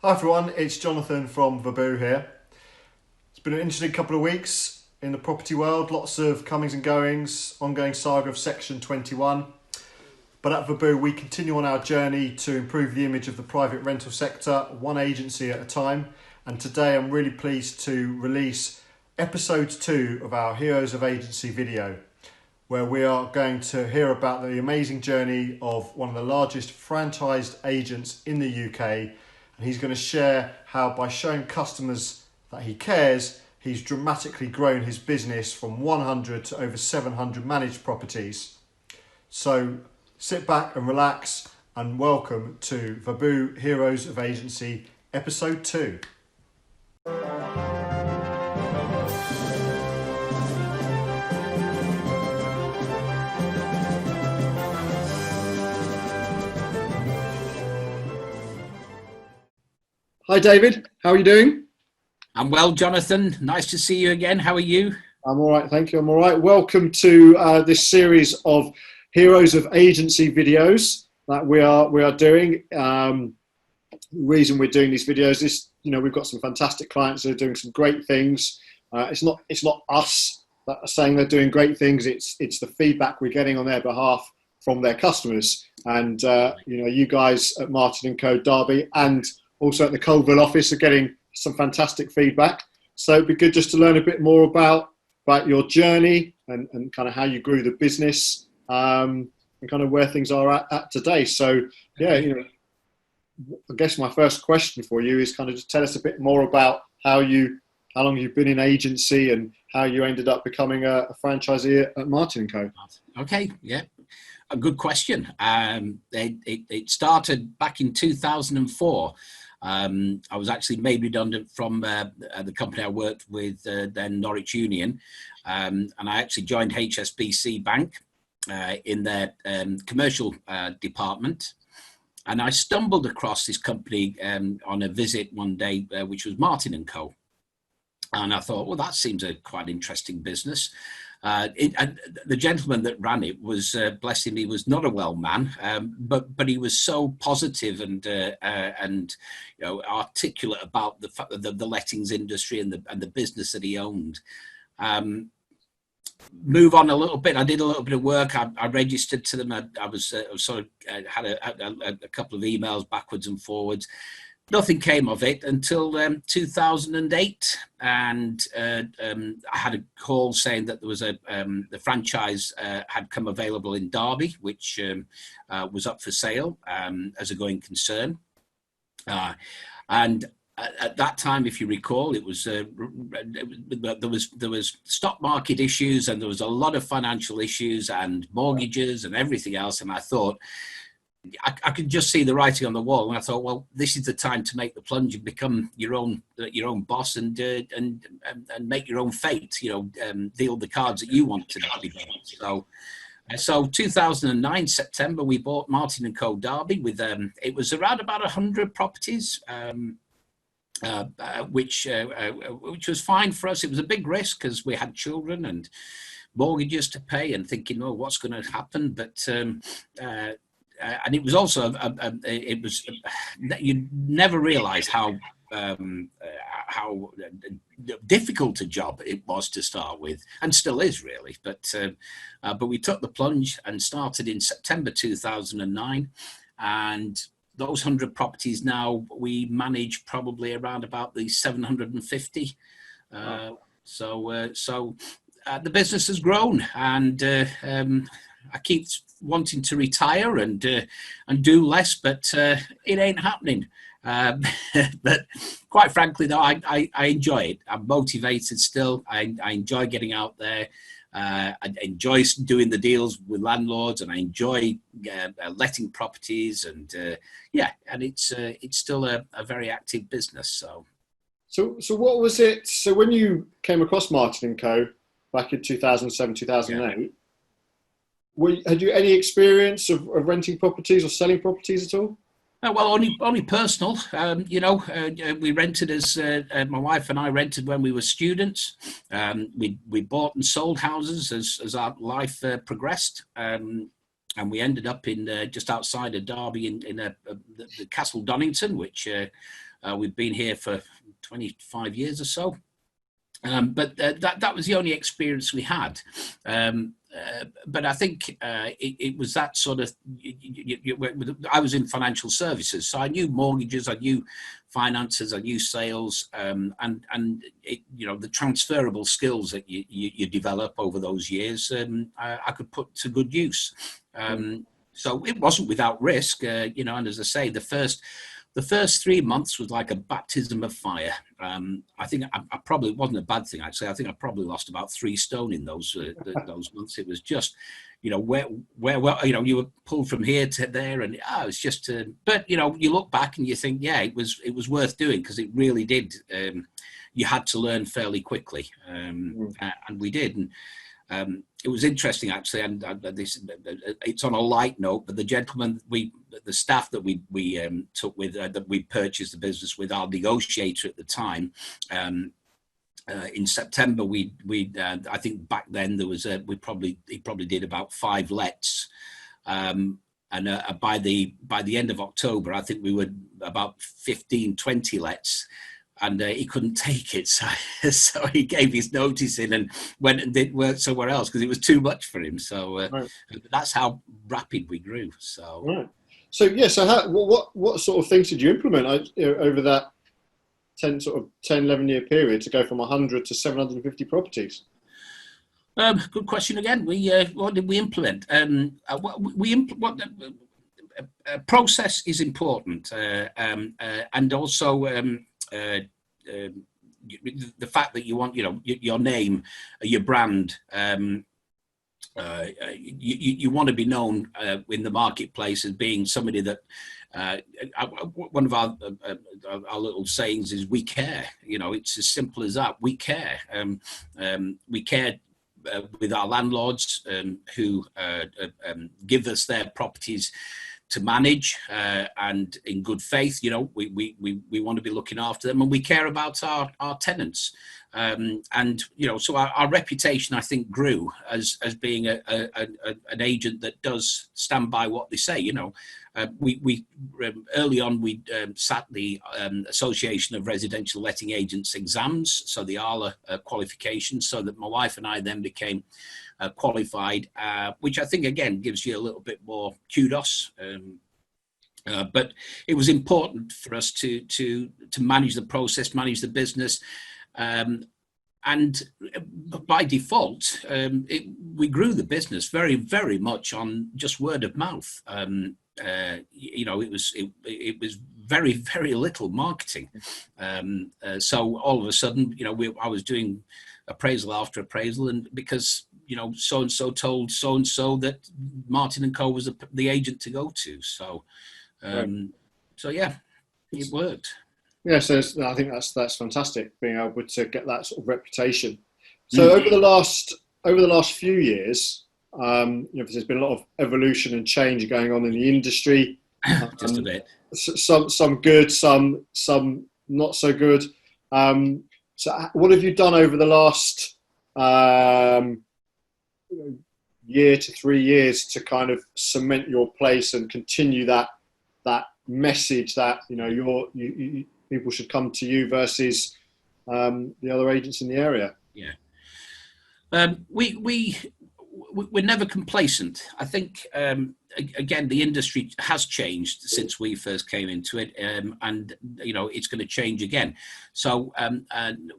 Hi everyone, it's Jonathan from Vaboo here. It's been an interesting couple of weeks in the property world, lots of comings and goings, ongoing saga of Section 21. But at Vaboo, we continue on our journey to improve the image of the private rental sector, one agency at a time. And today I'm really pleased to release episode 2 of our Heroes of Agency video, where we are going to hear about the amazing journey of one of the largest franchised agents in the UK. And he's going to share how, by showing customers that he cares, he's dramatically grown his business from 100 to over 700 managed properties. So sit back and relax, and welcome to Vaboo Heroes of Agency episode 2. Hi David, how are you doing? I'm well, Jonathan. Nice to see you again. How are you? I'm all right, thank you. I'm all right. Welcome to this series of Heroes of Agency videos that we are doing. The reason we're doing these videos is, we've got some fantastic clients that are doing some great things. It's not us that are saying they're doing great things. It's the feedback we're getting on their behalf from their customers. And you guys at Martin & Co. Derby and also at the Colville office are getting some fantastic feedback. So it'd be good just to learn a bit more about your journey and kind of how you grew the business, and kind of where things are at today. So I guess my first question for you is kind of just tell us a bit more about how long you've been in agency and how you ended up becoming a franchisee at Martin & Co. Okay, yeah, a good question. It started back in 2004. I was actually made redundant from the company I worked with, then Norwich Union, and I actually joined HSBC Bank in their commercial department. And I stumbled across this company on a visit one day, which was Martin & Co. And I thought, well, that seems a quite interesting business. And the gentleman that ran it was, bless him, he was not a well man, but he was so positive and articulate about the lettings industry and the business that he owned. Move on a little bit. I did a little bit of work. I registered to them. I was sort of had a couple of emails backwards and forwards. Nothing came of it until 2008, and I had a call saying that there was the franchise had come available in Derby, which was up for sale as a going concern. And at that time, if you recall, it was there was stock market issues, and there was a lot of financial issues and mortgages and everything else. And I thought, I could just see the writing on the wall, and I thought, well, this is the time to make the plunge and become your own boss and make your own fate. Deal the cards that you want to be dealt. So 2009 September, we bought Martin & Co. Derby with it was around about 100 properties, which was fine for us. It was a big risk because we had children and mortgages to pay, and thinking, oh, what's going to happen? But and it was also you never realize how difficult a job it was to start with, and still is really. But we took the plunge and started in September 2009, and those 100 properties now we manage probably around about the 750. So the business has grown, and I keep wanting to retire and do less, but it ain't happening. But quite frankly, though, I enjoy it. I'm motivated still. I enjoy getting out there. I enjoy doing the deals with landlords, and I enjoy letting properties, and and it's still a very active business. So what was it? So when you came across Martin & Co. back in 2007, 2008. Had you any experience of renting properties or selling properties at all? Well, only personal. We rented as my wife and I rented when we were students. We bought and sold houses as our life progressed, and we ended up in just outside of Derby in the Castle Donington, which We've been here for 25 years or so. But that was the only experience we had. But I think it was that sort of. I was in financial services, so I knew mortgages, I knew finances, I knew sales, and the transferable skills that you develop over those years, I could put to good use. So it wasn't without risk, and as I say, the first 3 months was like a baptism of fire. I think I probably, it wasn't a bad thing, actually. I think I probably lost about 3 stone in those months. It was just, where you were pulled from here to there, and it's just. But you look back and you think, yeah, it was worth doing, because it really did. You had to learn fairly quickly, and we did. And it was interesting, actually, and it's on a light note, but the gentleman, the staff that we took with, that we purchased the business with, our negotiator at the time, in September, I think back then there was he probably did about 5 lets, and by the end of October, I think we were about 15, 20 lets. And he couldn't take it, so he gave his notice in and went and did work somewhere else, because it was too much for him. So that's how rapid we grew. So So what sort of things did you implement over that 10, 11 year period to go from 100 to 750 properties? Good question again. What did we implement? Process is important, and also. The fact that you want, your name, your brand, you want to be known in the marketplace as being somebody that. One of our little sayings is, "We care." It's as simple as that. We care. We care with our landlords who give us their properties to manage, and in good faith. We want to be looking after them, and we care about our tenants, and so our reputation, I think, grew as being an agent that does stand by what they say. We early on we sat the Association of Residential Letting Agents exams, so the ALA qualification, so that my wife and I then became qualified, which I think again gives you a little bit more kudos. But it was important for us to manage the process, manage the business, and by default, we grew the business very, very much on just word of mouth. It was very, very little marketing. So all of a sudden, I was doing appraisal after appraisal, and because so and so told so and so that Martin and Co was the agent to go to. So, so yeah, it worked. Yeah, so I think that's fantastic, being able to get that sort of reputation. So over the last few years, there's been a lot of evolution and change going on in the industry. Just a bit. Some good, some not so good. So what have you done over the last year to 3 years to kind of cement your place and continue that message that people should come to you versus the other agents in the area? Yeah, we're never complacent. I think again, the industry has changed since we first came into it, and it's going to change again. So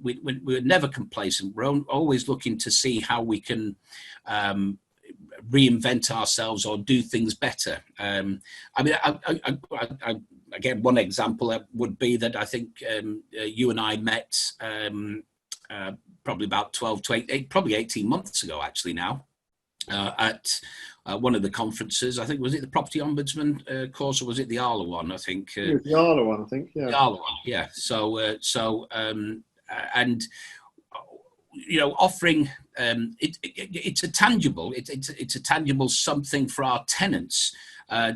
we're never complacent. We're always looking to see how we can reinvent ourselves or do things better. Again, one example would be that I think you and I met probably about 12 to 18 months ago, actually now, at one of the conferences. I think, was it the Property Ombudsman course, or was it the ALA one? I think it was the ALA one. I think, yeah. The ALA one, yeah. So and offering it's a tangible something for our tenants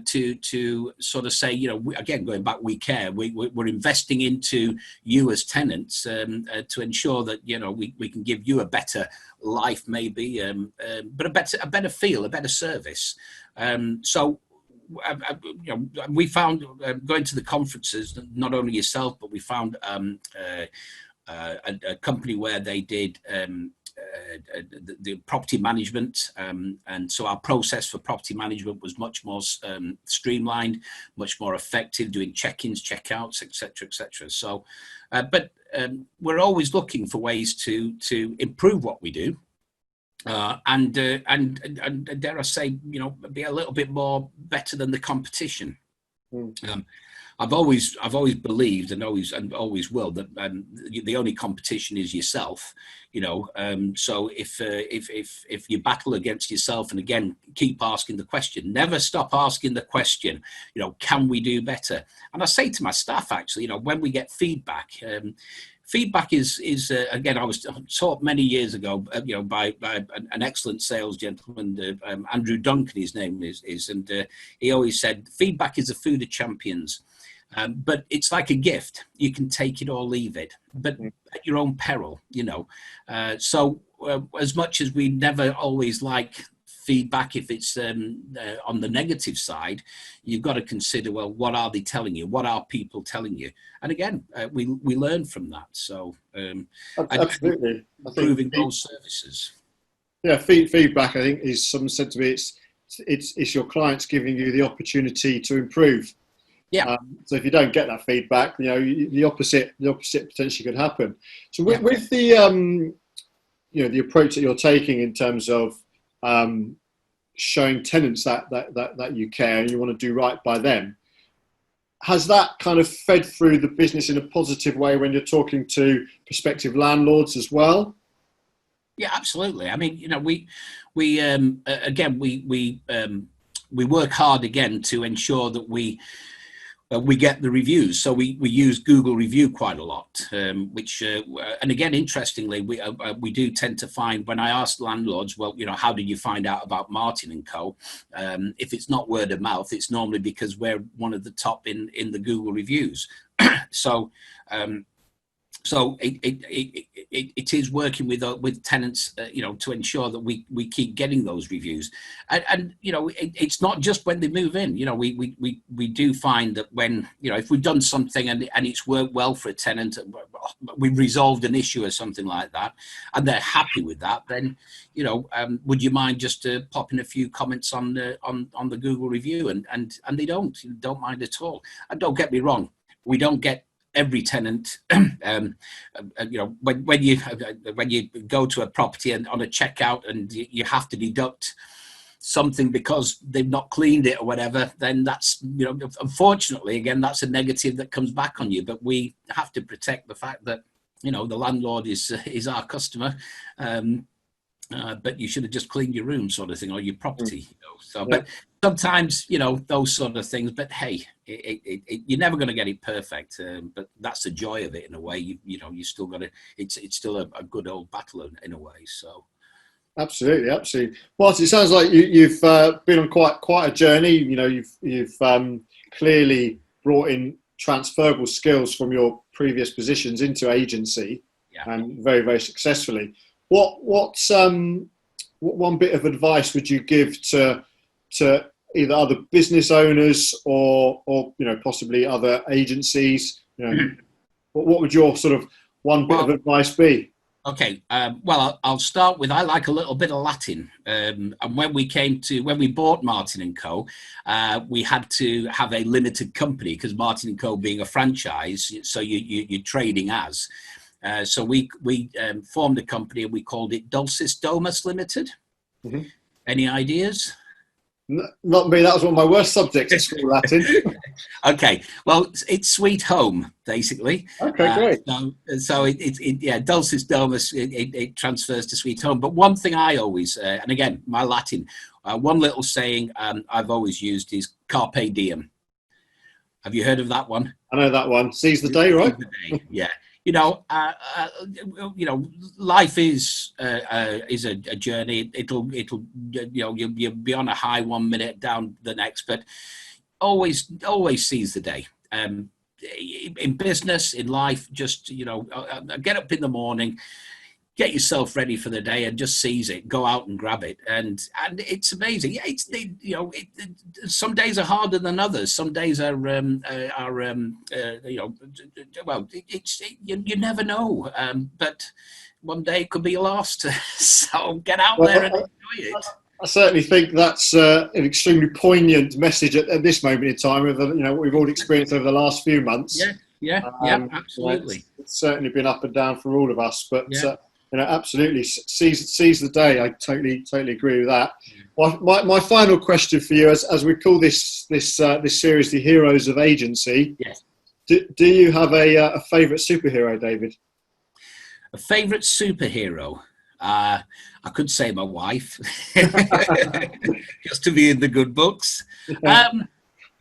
to sort of say, again, going back, we care. We're investing into you as tenants to ensure that we can give you a better life, maybe, but a better feel, a better service. So we found going to the conferences, not only yourself, but we found a company where they did the property management, and so our process for property management was much more streamlined, much more effective, doing check-ins, check-outs, etc., etc. So, but we're always looking for ways to improve what we do, and dare I say, be a little bit more better than the competition. I've always believed and always will that the only competition is yourself, so if you battle against yourself, and again keep asking the question, never stop asking the question, can we do better? And I say to my staff, actually, when we get feedback, feedback is again, I was taught many years ago, by an excellent sales gentleman, Andrew Duncan, his name is, and he always said, feedback is the food of champions. But it's like a gift. You can take it or leave it, but at your own peril, So as much as we never always like feedback, if it's on the negative side, you've got to consider, well, what are they telling you? What are people telling you? And again, we learn from that. So absolutely, improving those services. Yeah, feedback, I think, is, someone said to me, it's your clients giving you the opportunity to improve. Yeah. So if you don't get that feedback, the opposite potentially could happen. So with the the approach that you're taking in terms of showing tenants that you care and you want to do right by them, has that kind of fed through the business in a positive way when you're talking to prospective landlords as well? Yeah, absolutely. I mean, we work hard again to ensure that we get the reviews. So we use Google Review quite a lot, which and again, interestingly, we do tend to find, when I ask landlords, well, how did you find out about Martin and Co? If it's not word of mouth, it's normally because we're one of the top in the Google reviews. So it is working with tenants, to ensure that we keep getting those reviews, and it's not just when they move in. We do find that when if we've done something and it's worked well for a tenant, we've resolved an issue or something like that, and they're happy with that, then would you mind just popping a few comments on the Google review, and they don't mind at all. And don't get me wrong, we don't get every tenant, when you go to a property and on a checkout and you have to deduct something because they've not cleaned it or whatever, then that's, unfortunately, again, that's a negative that comes back on you. But we have to protect the fact that, the landlord is our customer. But you should have just cleaned your room, sort of thing, or your property. So, yeah. But sometimes, those sort of things. But hey, you're never going to get it perfect. But that's the joy of it in a way. You still got to. It's still a good old battle in a way. So. Absolutely. Martin, it sounds like you've been on quite a journey. You've clearly brought in transferable skills from your previous positions into agency, and very, very successfully. What's one bit of advice would you give to either other business owners or possibly other agencies? What would your sort of one bit of advice be? Okay, well, I'll start with, I like a little bit of Latin. And when we bought Martin and Co, we had to have a limited company, because Martin and Co being a franchise, so you're trading as. So we formed a company and we called it Dulcis Domus Limited. Mm-hmm. Any ideas? Not me. That was one of my worst subjects at school, Latin. Okay. Well, it's sweet home, basically. Okay, great. So Dulcis Domus, it transfers to sweet home. But one thing I always, and again, my Latin, one little saying I've always used is carpe diem. Have you heard of that one? I know that one. Seize the day, right? Seize the day. Yeah. Life is a journey. It'll you'll be on a high 1 minute, down the next, but always seize the day. In business, in life, just get up in the morning, get yourself ready for the day and just seize it, go out and grab it. And it's amazing. Yeah, some days are harder than others. Some days are well, you never know. But one day it could be lost. So get out there and enjoy it. I certainly think that's an extremely poignant message at this moment in time, with what we've all experienced over the last few months. Yeah, absolutely. It's certainly been up and down for all of us, but absolutely seize the day. I totally agree with that. My final question for you, as we call this series the Heroes of Agency. Yes. Do you have a favourite superhero, David? A favourite superhero? I could say my wife, just to be in the good books.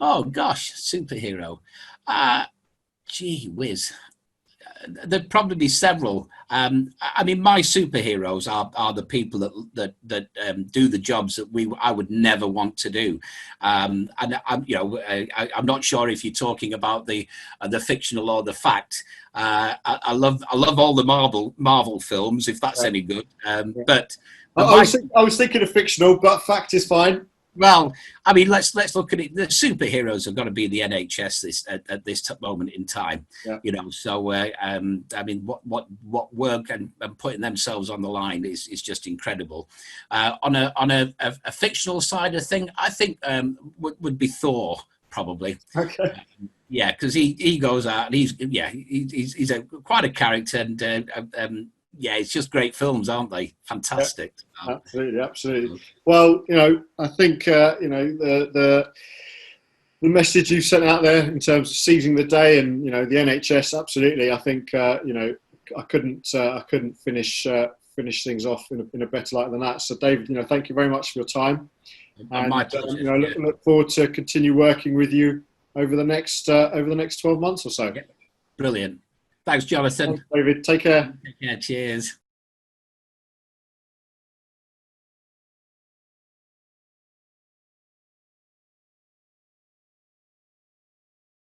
Oh gosh, superhero. Gee whiz. There'd probably be several. I mean, my superheroes are the people that do the jobs that I would never want to do. And I'm not sure if you're talking about the fictional or the fact. I love all the Marvel films, if that's any good. But I was thinking of fictional, but fact is fine. Well, I mean, let's look at it. The superheroes have got to be the NHS at this moment in time. So I mean, what work and putting themselves on the line is just incredible. On a fictional side of thing, I think would be Thor, probably. Okay. Yeah, because he goes out and he's quite a character, and it's just great films, aren't they? Fantastic. Yeah, absolutely. Well, I think the message you sent out there in terms of seizing the day, and the NHS, absolutely. I think I couldn't finish things off in a better light than that. So, David, thank you very much for your time, and my pleasure. Look forward to continue working with you over the next 12 months or so. Brilliant. Thanks, Jonathan. Thanks, David. Take care. Cheers.